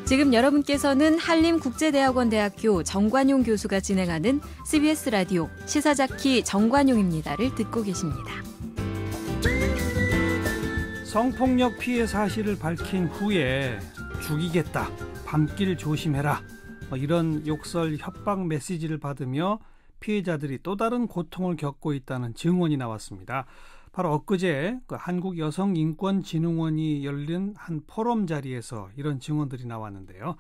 지금 여러분께서는 한림국제대학원대학교 정관용 교수가 진행하는 CBS 라디오 시사자키 정관용입니다를 듣고 계십니다. 성폭력 피해 사실을 밝힌 후에 죽이겠다, 밤길 조심해라, 이런 욕설 협박 메시지를 받으며 피해자들이 또 다른 고통을 겪고 있다는 증언이 나왔습니다. 바로 엊그제 한국여성인권진흥원이 열린 한 포럼 자리에서 이런 증언들이 나왔는데요.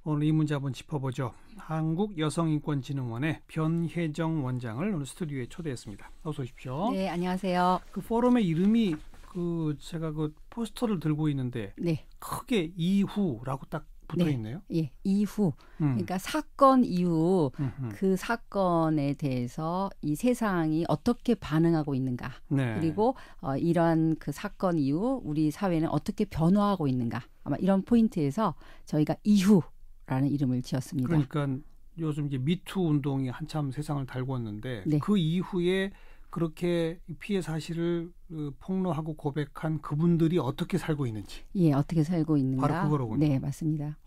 오늘 이 문제 한번 짚어보죠. 한국여성인권진흥원의 변혜정 원장을 오늘 스튜디오에 초대했습니다. 어서 오십시오. 네, 안녕하세요. 그 포럼의 이름이 제가 포스터를 들고 있는데 네. 크게 이후라고 딱 붙어 있네요. 예, 이후. 그러니까 사건 이후 그 사건에 대해서 이 세상이 어떻게 반응하고 있는가. 네. 그리고 이러한 그 사건 이후 우리 사회는 어떻게 변화하고 있는가. 아마 이런 포인트에서 저희가 이후라는 이름을 지었습니다. 그러니까 요즘 이제 미투 운동이 한참 세상을 달궜는데 네. 그 이후에 그렇게 피해 사실을 폭로하고 고백한 그분들이 어떻게 살고 있는지. 예, 어떻게 살고 있는가. 바로 그거로군요. 네, 맞습니다.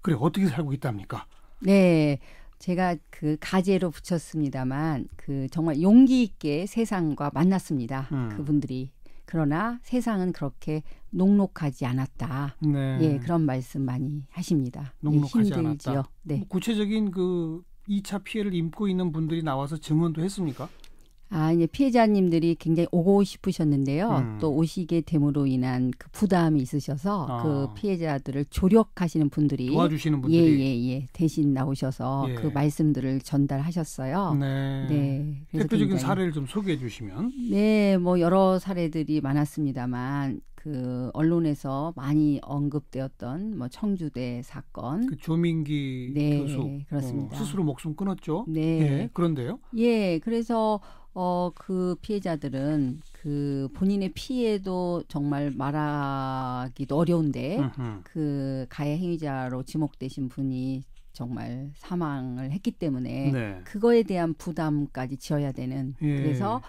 그래, 어떻게 살고 있답니까? 네, 제가 그 가제로 붙였습니다만 정말 용기 있게 세상과 만났습니다. 그분들이. 그러나 세상은 그렇게 녹록하지 않았다. 네. 예, 그런 말씀 많이 하십니다. 녹록하지 예, 힘들지요. 않았다. 네. 구체적인 2차 피해를 입고 있는 분들이 나와서 증언도 했습니까? 이제 피해자님들이 굉장히 오고 싶으셨는데요. 또 오시게 됨으로 인한 그 부담이 있으셔서 그 피해자들을 조력하시는 분들이 도와주시는 분들이 대신 나오셔서 그 말씀들을 전달하셨어요. 네. 네. 그래서 대표적인 굉장히, 사례를 좀 소개해 주시면. 네, 여러 사례들이 많았습니다만 그 언론에서 많이 언급되었던 청주대 사건. 그 조민기 교수. 그렇습니다. 스스로 목숨 끊었죠. 네. 예, 그런데요. 예, 그래서 그 피해자들은 그 본인의 피해도 정말 말하기도 어려운데 그 가해 행위자로 지목되신 분이 정말 사망을 했기 때문에 네. 그거에 대한 부담까지 지어야 되는. 예. 그래서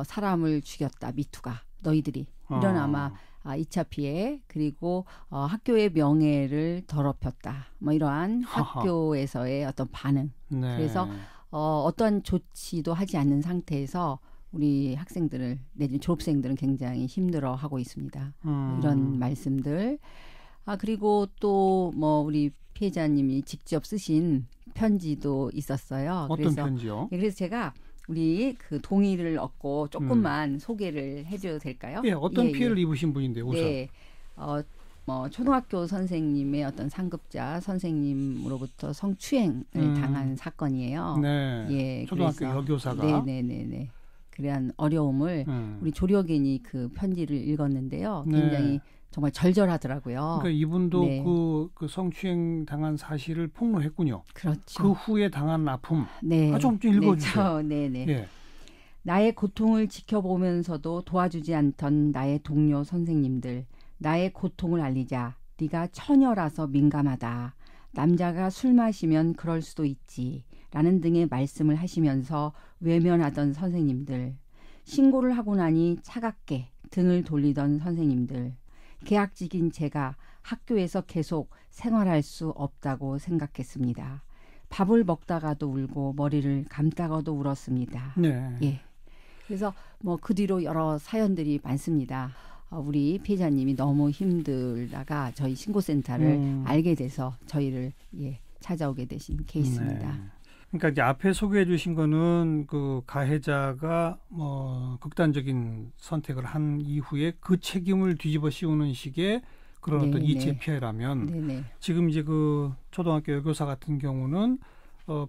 사람을 죽였다, 미투가 너희들이 이런 아마 2차 피해, 그리고 학교의 명예를 더럽혔다, 이러한 학교에서의 어떤 반응. 네. 그래서 어떠한 조치도 하지 않는 상태에서 우리 학생들을 내지는 졸업생들은 굉장히 힘들어하고 있습니다. 이런 말씀들. 그리고 또 우리 피해자님이 직접 쓰신 편지도 있었어요. 어떤 편지요? 그래서 제가 우리 그 동의를 얻고 조금만 소개를 해줘도 될까요? 예, 어떤 피해를 입으신 분인데 우선. 네. 초등학교 선생님의 어떤 상급자 선생님으로부터 성추행을 당한 사건이에요. 네. 예, 초등학교 그래서, 여교사가. 네네네네. 그러한 어려움을 우리 조력인이 그 편지를 읽었는데요. 굉장히 네. 정말 절절하더라고요. 그러니까 이분도 네. 그 성추행 당한 사실을 폭로했군요. 그렇죠. 그 후에 당한 아픔. 네. 좀 읽어주세요. 네네. 예. 나의 고통을 지켜보면서도 도와주지 않던 나의 동료 선생님들. 나의 고통을 알리자. 네가 처녀라서 민감하다. 남자가 술 마시면 그럴 수도 있지. 라는 등의 말씀을 하시면서 외면하던 선생님들. 신고를 하고 나니 차갑게 등을 돌리던 선생님들. 계약직인 제가 학교에서 계속 생활할 수 없다고 생각했습니다. 밥을 먹다가도 울고 머리를 감다가도 울었습니다. 네. 예. 그래서 그 뒤로 여러 사연들이 많습니다. 우리 피해자님이 너무 힘들다가 저희 신고센터를 알게 돼서 저희를 찾아오게 되신 케이스입니다. 네. 그러니까 이제 앞에 소개해 주신 거는 그 가해자가 극단적인 선택을 한 이후에 그 책임을 뒤집어 씌우는 식의 그런 어떤 이체 피해라면 네네. 지금 이제 그 초등학교 여교사 같은 경우는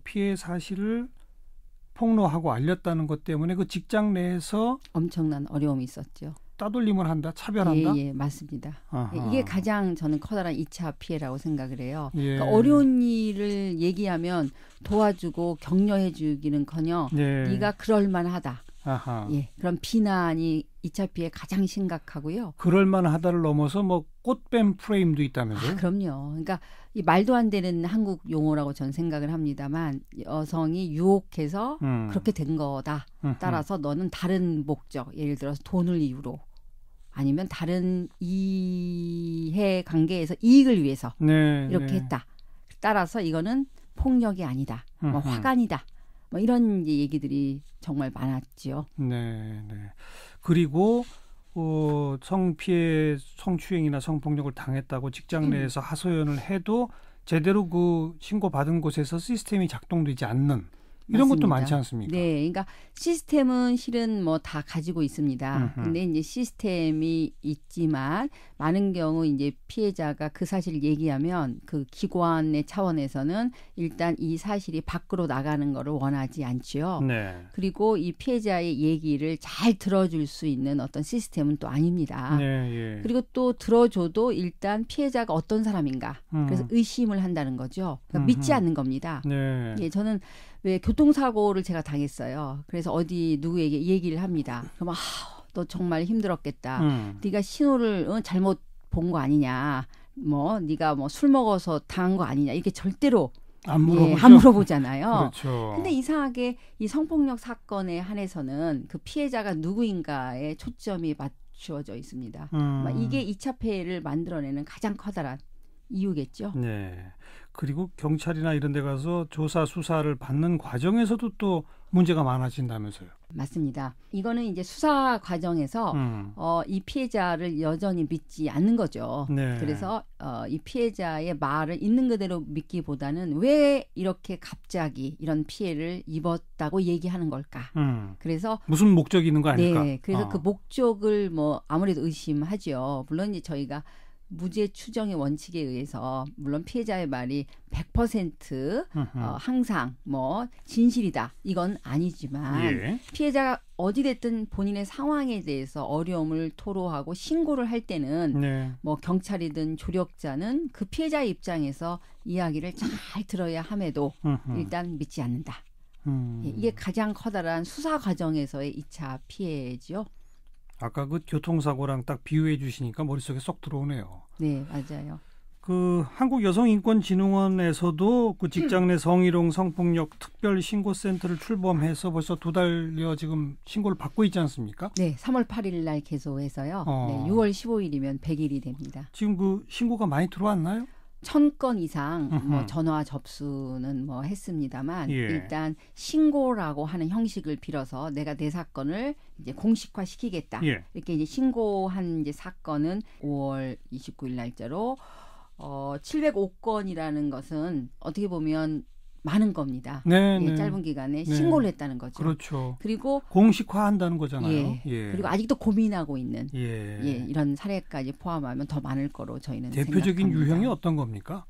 피해 사실을 폭로하고 알렸다는 것 때문에 그 직장 내에서 엄청난 어려움이 있었죠. 따돌림을 한다, 차별한다? 예, 맞습니다. 아하. 이게 가장 저는 커다란 2차 피해라고 생각을 해요. 예. 그러니까 어려운 일을 얘기하면 도와주고 격려해 주기는커녕 네가 그럴 만하다. 아하. 예, 그런 비난이 2차 피해 가장 심각하고요. 그럴 만하다를 넘어서 꽃뱀 프레임도 있다면서요? 그럼요. 그러니까 이 말도 안 되는 한국 용어라고 저는 생각을 합니다만 여성이 유혹해서 그렇게 된 거다. 따라서 너는 다른 목적, 예를 들어서 돈을 이유로 아니면 다른 이해 관계에서 이익을 위해서 네, 이렇게 네. 했다. 따라서 이거는 폭력이 아니다. 뭐 화간이다. 뭐 이런 이제 얘기들이 정말 많았지요. 네, 네. 그리고 성피해, 성추행이나 성폭력을 당했다고 직장 내에서 하소연을 해도 제대로 그 신고받은 곳에서 시스템이 작동되지 않는 이런 것도 맞습니다. 많지 않습니까? 네, 그러니까 시스템은 실은 뭐 다 가지고 있습니다. 음흠. 근데 이제 시스템이 있지만 많은 경우 이제 피해자가 그 사실을 얘기하면 그 기관의 차원에서는 일단 이 사실이 밖으로 나가는 거를 원하지 않지요. 네. 그리고 이 피해자의 얘기를 잘 들어줄 수 있는 어떤 시스템은 또 아닙니다. 네, 예. 그리고 또 들어줘도 일단 피해자가 어떤 사람인가. 그래서 의심을 한다는 거죠. 그러니까 믿지 않는 겁니다. 네. 예, 저는 왜 교통사고를 제가 당했어요. 그래서 어디 누구에게 얘기를 합니다. 그러면 너 정말 힘들었겠다. 네가 신호를 잘못 본 거 아니냐. 뭐 네가 뭐 술 먹어서 당한 거 아니냐. 이렇게 절대로 안 물어보죠. 안 물어보잖아요. 그렇죠. 근데 이상하게 이 성폭력 사건에 한해서는 그 피해자가 누구인가에 초점이 맞추어져 있습니다. 이게 2차 폐해를 만들어내는 가장 커다란 이유겠죠. 네. 그리고 경찰이나 이런 데 가서 조사 수사를 받는 과정에서도 또 문제가 많아진다면서요. 맞습니다. 이거는 이제 수사 과정에서 이 피해자를 여전히 믿지 않는 거죠. 네. 그래서 이 피해자의 말을 있는 그대로 믿기보다는 왜 이렇게 갑자기 이런 피해를 입었다고 얘기하는 걸까? 그래서 무슨 목적이 있는 거 아닐까? 네, 그래서 그 목적을 뭐 아무래도 의심하죠. 물론 이제 저희가 무죄 추정의 원칙에 의해서 물론 피해자의 말이 100% 항상 뭐 진실이다 이건 아니지만 예. 피해자가 어디 됐든 본인의 상황에 대해서 어려움을 토로하고 신고를 할 때는 네. 뭐 경찰이든 조력자는 그 피해자의 입장에서 이야기를 잘 들어야 함에도 일단 믿지 않는다. 예, 이게 가장 커다란 수사 과정에서의 2차 피해죠. 아까 그 교통사고랑 딱 비유해 주시니까 머릿속에 쏙 들어오네요. 네, 맞아요. 그 한국여성인권진흥원에서도 그 직장 내 성희롱 성폭력 특별 신고센터를 출범해서 벌써 2달여 지금 신고를 받고 있지 않습니까? 네, 3월 8일 날 개소해서요. 네, 6월 15일이면 100일이 됩니다. 지금 그 신고가 많이 들어왔나요? 1000건 이상 뭐 전화 접수는 뭐 했습니다만 예. 일단 신고라고 하는 형식을 빌어서 내가 내 사건을 이제 공식화 시키겠다. 예. 이렇게 이제 신고한 이제 사건은 5월 29일 날짜로 705건이라는 것은 어떻게 보면 많은 겁니다. 네, 예, 네. 짧은 기간에 네. 신고를 했다는 거죠. 그렇죠. 그리고 공식화한다는 거잖아요. 예. 예. 그리고 아직도 고민하고 있는 예. 이런 사례까지 포함하면 더 많을 거로 저희는 대표적인 생각합니다. 유형이 어떤 겁니까?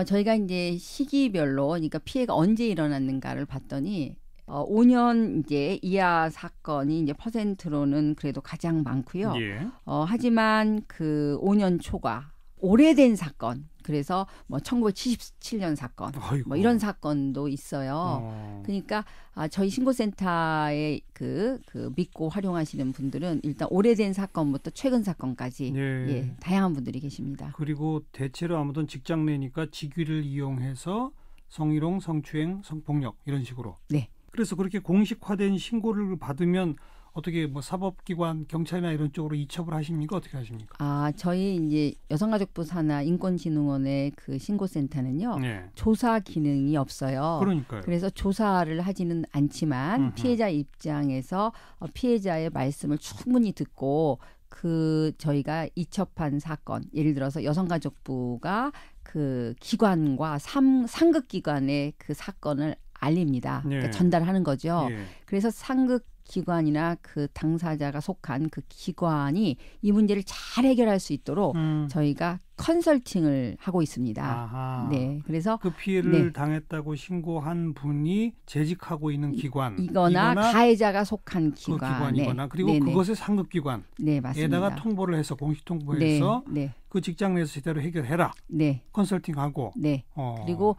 저희가 이제 시기별로 그러니까 피해가 언제 일어났는가를 봤더니 5년 이제 이하 사건이 이제 퍼센트로는 그래도 가장 많고요. 예. 하지만 그 5년 초과 오래된 사건 그래서 뭐 1977년 사건 아이고. 뭐 이런 사건도 있어요. 그러니까 저희 신고센터에 그 믿고 활용하시는 분들은 일단 오래된 사건부터 최근 사건까지 예. 다양한 분들이 계십니다. 그리고 대체로 아무튼 직장 내니까 직위를 이용해서 성희롱, 성추행, 성폭력 이런 식으로. 네. 그래서 그렇게 공식화된 신고를 받으면 어떻게 뭐 사법기관, 경찰이나 이런 쪽으로 이첩을 하십니까? 어떻게 하십니까? 저희 이제 여성가족부 산하 인권진흥원의 그 신고센터는요. 네. 조사 기능이 없어요. 그러니까요. 그래서 조사를 하지는 않지만 피해자 입장에서 피해자의 말씀을 충분히 듣고 그 저희가 이첩한 사건, 예를 들어서 여성가족부가 그 기관과 상급 기관의 그 사건을 알립니다. 네. 그러니까 전달하는 거죠. 예. 그래서 상급 기관이나 그 당사자가 속한 그 기관이 이 문제를 잘 해결할 수 있도록 저희가 컨설팅을 하고 있습니다. 아하. 네, 그래서 그 피해를 당했다고 신고한 분이 재직하고 있는 기관 이거나 가해자가 속한 그 기관, 기관이거나 그리고 네네. 그것의 상급 기관 네, 맞습니다. 에다가 통보를 해서 공식 통보해서 네. 그 직장 내에서 제대로 해결해라. 네. 컨설팅하고. 네. 그리고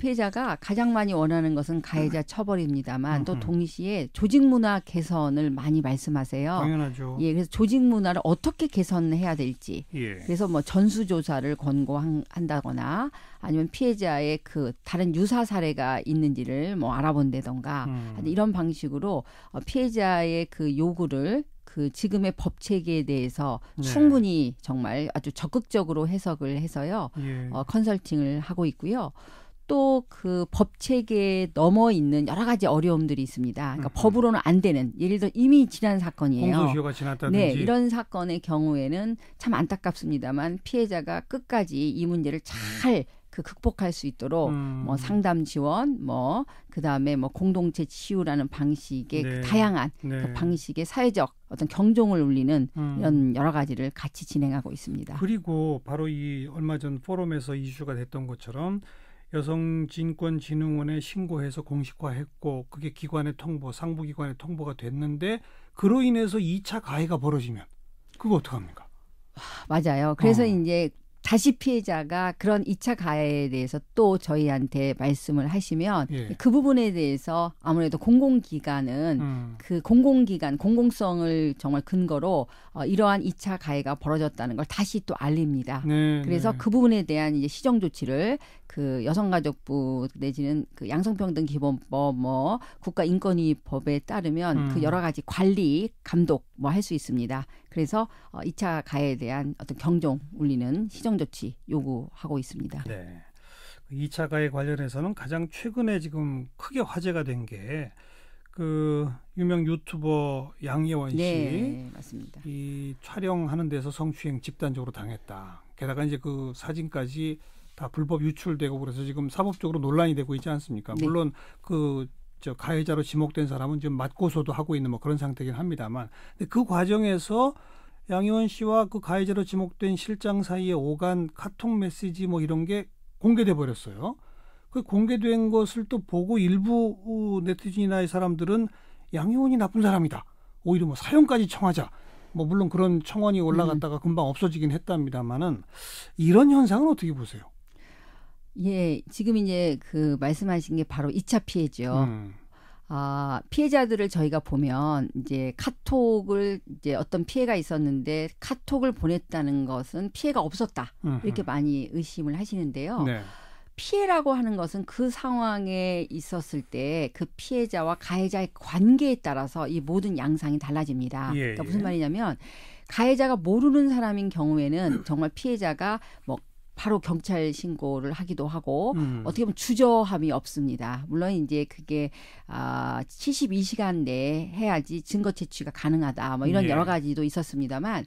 피해자가 가장 많이 원하는 것은 가해자 처벌입니다만 또 동시에 조직 문화 개선을 많이 말씀하세요. 당연하죠. 예, 그래서 조직 문화를 어떻게 개선해야 될지. 예. 그래서 뭐 전수조사를 권고한다거나 아니면 피해자의 그 다른 유사 사례가 있는지를 뭐 알아본다던가 이런 방식으로 피해자의 그 요구를 그 지금의 법 체계에 대해서 네. 충분히 정말 아주 적극적으로 해석을 해서요. 예. 컨설팅을 하고 있고요. 또 그 법 체계에 넘어 있는 여러 가지 어려움들이 있습니다. 그러니까 법으로는 안 되는, 예를 들어 이미 지난 사건이에요. 공소시효가 지났다든지. 네, 이런 사건의 경우에는 참 안타깝습니다만 피해자가 끝까지 이 문제를 잘 그 극복할 수 있도록 뭐 상담 지원, 뭐 그다음에 뭐 공동체 치유라는 방식의 네. 그 다양한 네. 그 방식의 사회적 어떤 경종을 울리는 이런 여러 가지를 같이 진행하고 있습니다. 그리고 바로 이 얼마 전 포럼에서 이슈가 됐던 것처럼 여성진권진흥원에 신고해서 공식화했고 그게 기관에 통보, 상부기관에 통보가 됐는데 그로 인해서 2차 가해가 벌어지면 그거 어떡합니까? 맞아요. 그래서 이제 다시 피해자가 그런 2차 가해에 대해서 또 저희한테 말씀을 하시면 예. 그 부분에 대해서 아무래도 공공기관은 그 공공기관, 공공성을 정말 근거로 이러한 2차 가해가 벌어졌다는 걸 다시 또 알립니다. 네, 그래서 네. 그 부분에 대한 이제 시정 조치를 그 여성가족부 내지는 그 양성평등기본법 뭐 국가인권위법에 따르면 그 여러 가지 관리, 감독 뭐 할 수 있습니다. 그래서 2차 가해에 대한 어떤 경종 울리는 시정 조치 요구하고 있습니다. 네. 2차 가해 관련해서는 가장 최근에 지금 크게 화제가 된 게 그 유명 유튜버 양예원 씨 네, 맞습니다. 이 촬영하는 데서 성추행 집단적으로 당했다. 게다가 이제 그 사진까지 다 불법 유출되고 그래서 지금 사법적으로 논란이 되고 있지 않습니까? 네. 물론 그 저 가해자로 지목된 사람은 지금 맞고소도 하고 있는 뭐 그런 상태긴 합니다만, 근데 그 과정에서 양희원 씨와 그 가해자로 지목된 실장 사이에 오간 카톡 메시지 뭐 이런 게 공개돼 버렸어요. 그 공개된 것을 또 보고 일부 네티즌이나 이 사람들은 양희원이 나쁜 사람이다. 오히려 뭐 사형까지 청하자. 뭐 물론 그런 청원이 올라갔다가 금방 없어지긴 했답니다만은 이런 현상은 어떻게 보세요? 예, 지금 이제 그 말씀하신 게 바로 2차 피해죠. 피해자들을 저희가 보면 이제 카톡을 이제 어떤 피해가 있었는데 카톡을 보냈다는 것은 피해가 없었다. 이렇게 많이 의심을 하시는데요. 네. 피해라고 하는 것은 그 상황에 있었을 때 그 피해자와 가해자의 관계에 따라서 이 모든 양상이 달라집니다. 예, 그러니까 무슨 말이냐면 가해자가 모르는 사람인 경우에는 정말 피해자가 뭐 바로 경찰 신고를 하기도 하고 어떻게 보면 주저함이 없습니다. 물론 이제 그게 72시간 내에 해야지 증거 채취가 가능하다. 뭐 이런 예. 여러 가지도 있었습니다만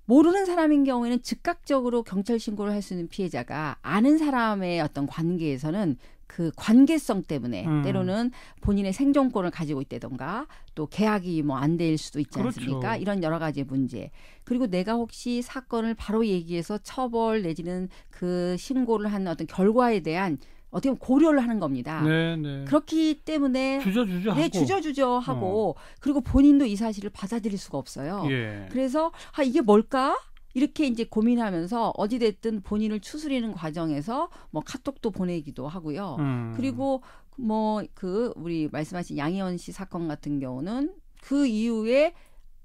모르는 사람인 경우에는 즉각적으로 경찰 신고를 할 수 있는 피해자가 아는 사람의 어떤 관계에서는 그 관계성 때문에 때로는 본인의 생존권을 가지고 있다던가 또 계약이 뭐 안 될 수도 있지 않습니까? 그렇죠. 이런 여러 가지 문제. 그리고 내가 혹시 사건을 바로 얘기해서 처벌 내지는 그 신고를 하는 어떤 결과에 대한 어떻게 보면 고려를 하는 겁니다. 네, 네. 그렇기 때문에 주저주저하고. 네, 주저주저하고 그리고 본인도 이 사실을 받아들일 수가 없어요. 예. 그래서 이게 뭘까? 이렇게 이제 고민하면서 어찌됐든 본인을 추스리는 과정에서 뭐 카톡도 보내기도 하고요. 그리고 뭐 그 우리 말씀하신 양희원 씨 사건 같은 경우는 그 이후에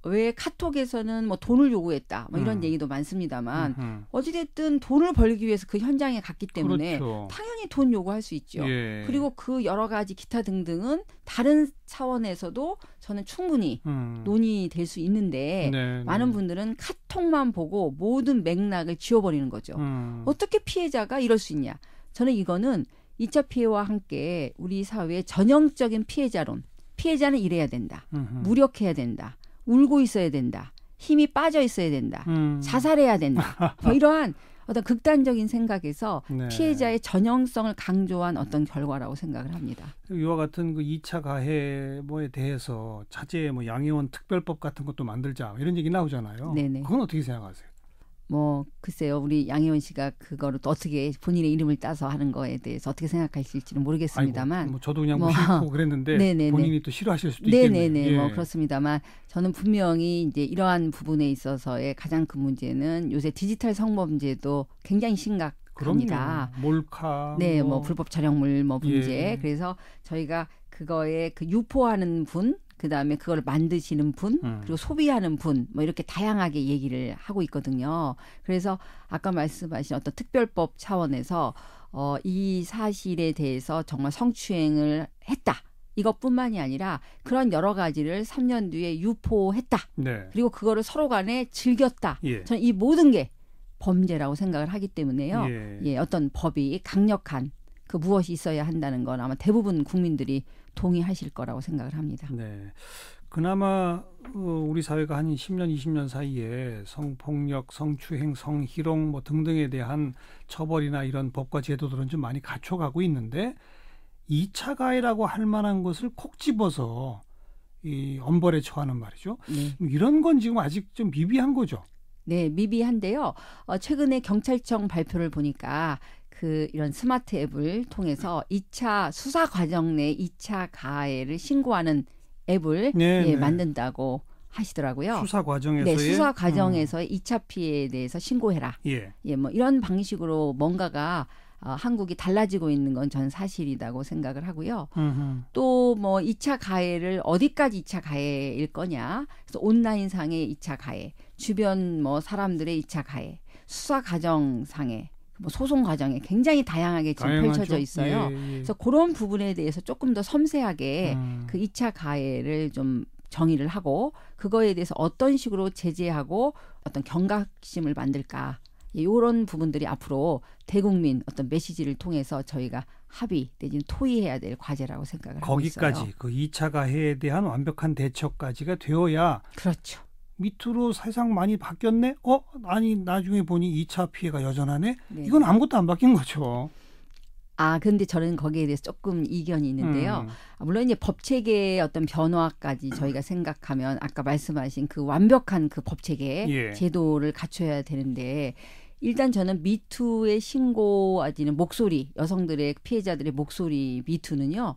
왜 카톡에서는 뭐 돈을 요구했다 뭐 이런 얘기도 많습니다만 어찌됐든 돈을 벌기 위해서 그 현장에 갔기 때문에 그렇죠. 당연히 돈 요구할 수 있죠. 예. 그리고 그 여러 가지 기타 등등은 다른 차원에서도 저는 충분히 논의될 수 있는데 네, 많은 네. 분들은 카톡만 보고 모든 맥락을 지워버리는 거죠. 어떻게 피해자가 이럴 수 있냐. 저는 이거는 2차 피해와 함께 우리 사회의 전형적인 피해자론. 피해자는 이래야 된다. 무력해야 된다. 울고 있어야 된다. 힘이 빠져 있어야 된다. 자살해야 된다. 뭐 이러한 어떤 극단적인 생각에서 네. 피해자의 전형성을 강조한 어떤 결과라고 생각을 합니다. 이와 같은 그 2차 가해 뭐에 대해서 차제 뭐 양희원 특별법 같은 것도 만들자 이런 얘기 나오잖아요. 네네. 그건 어떻게 생각하세요? 뭐 글쎄요, 우리 양희원 씨가 그거를 또 어떻게 본인의 이름을 따서 하는 거에 대해서 어떻게 생각하실지는 모르겠습니다만, 아이고, 뭐 저도 그냥 무심코 그랬는데 네네네. 본인이 또 싫어하실 수도 있겠네요. 네네네, 예. 뭐 그렇습니다만 저는 분명히 이제 이러한 부분에 있어서의 가장 큰 문제는 요새 디지털 성범죄도 굉장히 심각합니다. 그럼요. 몰카, 네, 뭐 불법 촬영물 뭐 문제. 예. 그래서 저희가 그거에 그 유포하는 분, 그다음에 그걸 만드시는 분, 그리고 소비하는 분, 뭐 이렇게 다양하게 얘기를 하고 있거든요. 그래서 아까 말씀하신 어떤 특별법 차원에서 이 사실에 대해서 정말 성추행을 했다. 이것뿐만이 아니라 그런 여러 가지를 3년 뒤에 유포했다. 네. 그리고 그거를 서로 간에 즐겼다. 예. 저는 이 모든 게 범죄라고 생각을 하기 때문에요. 예. 어떤 법이 강력한 그 무엇이 있어야 한다는 건 아마 대부분 국민들이 동의하실 거라고 생각을 합니다. 네. 그나마 우리 사회가 한 10년, 20년 사이에 성폭력, 성추행, 성희롱 뭐 등등에 대한 처벌이나 이런 법과 제도들은 좀 많이 갖춰가고 있는데 2차 가해라고 할 만한 것을 콕 집어서 이 엄벌에 처하는 말이죠. 네. 이런 건 지금 아직 좀 미비한 거죠. 네, 미비한데요. 최근에 경찰청 발표를 보니까 이런 스마트 앱을 통해서 2차 수사 과정 내 2차 가해를 신고하는 앱을 네. 만든다고 하시더라고요. 수사 과정에서의 네, 수사 과정에서의 2차 피해에 대해서 신고해라. 뭐 이런 방식으로 뭔가가 한국이 달라지고 있는 건 전 사실이라고 생각을 하고요. 또 뭐 2차 가해를 어디까지 2차 가해일 거냐. 그래서 온라인상의 2차 가해, 주변 뭐 사람들의 2차 가해, 수사 과정상의 뭐 소송 과정에 굉장히 다양하게 지금 다양하죠. 펼쳐져 있어요. 그래서 그런 부분에 대해서 조금 더 섬세하게 그 2차 가해를 좀 정의를 하고 그거에 대해서 어떤 식으로 제재하고 어떤 경각심을 만들까. 이런 부분들이 앞으로 대국민 어떤 메시지를 통해서 저희가 합의 내지는 토의해야 될 과제라고 생각을 하고 있어요. 거기까지 그 2차 가해에 대한 완벽한 대처까지가 되어야 그렇죠. 밑으로 세상 많이 바뀌었네? 아니 나중에 보니 2차 피해가 여전하네? 네. 이건 아무것도 안 바뀐 거죠. 근데 저는 거기에 대해서 조금 이견이 있는데요. 물론 이제 법 체계의 어떤 변화까지 저희가 생각하면 아까 말씀하신 그 완벽한 그 법 체계 제도를 갖춰야 되는데 일단 저는 미투의 신고하지는 목소리, 여성들의 피해자들의 목소리 미투는요.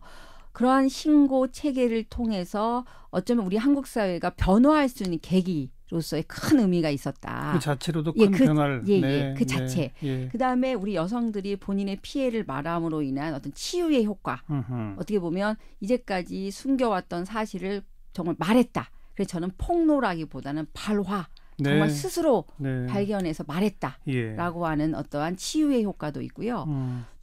그러한 신고 체계를 통해서 어쩌면 우리 한국 사회가 변화할 수 있는 계기로서의 큰 의미가 있었다. 그 자체로도 큰 변화를. 그 자체. 그다음에 우리 여성들이 본인의 피해를 말함으로 인한 어떤 치유의 효과. 어떻게 보면 이제까지 숨겨왔던 사실을 정말 말했다. 그래서 저는 폭로라기보다는 발화. 정말 스스로 발견해서 말했다라고 하는 어떠한 치유의 효과도 있고요.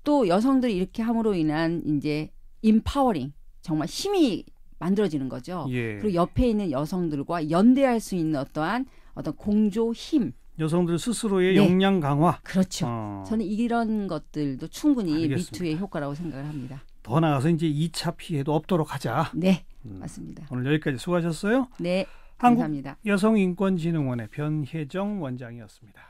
또 여성들이 이렇게 함으로 인한 이제 인파워링, 정말 힘이 만들어지는 거죠. 그리고 옆에 있는 여성들과 연대할 수 있는 어떤 공조 힘. 여성들 스스로의 역량 강화. 그렇죠. 저는 이런 것들도 충분히 알겠습니다. 미투의 효과라고 생각을 합니다. 더 나아가서 이제 2차 피해도 없도록 하자. 네, 맞습니다. 오늘 여기까지 수고하셨어요. 네, 감사합니다. 한국여성인권진흥원의 변혜정 원장이었습니다.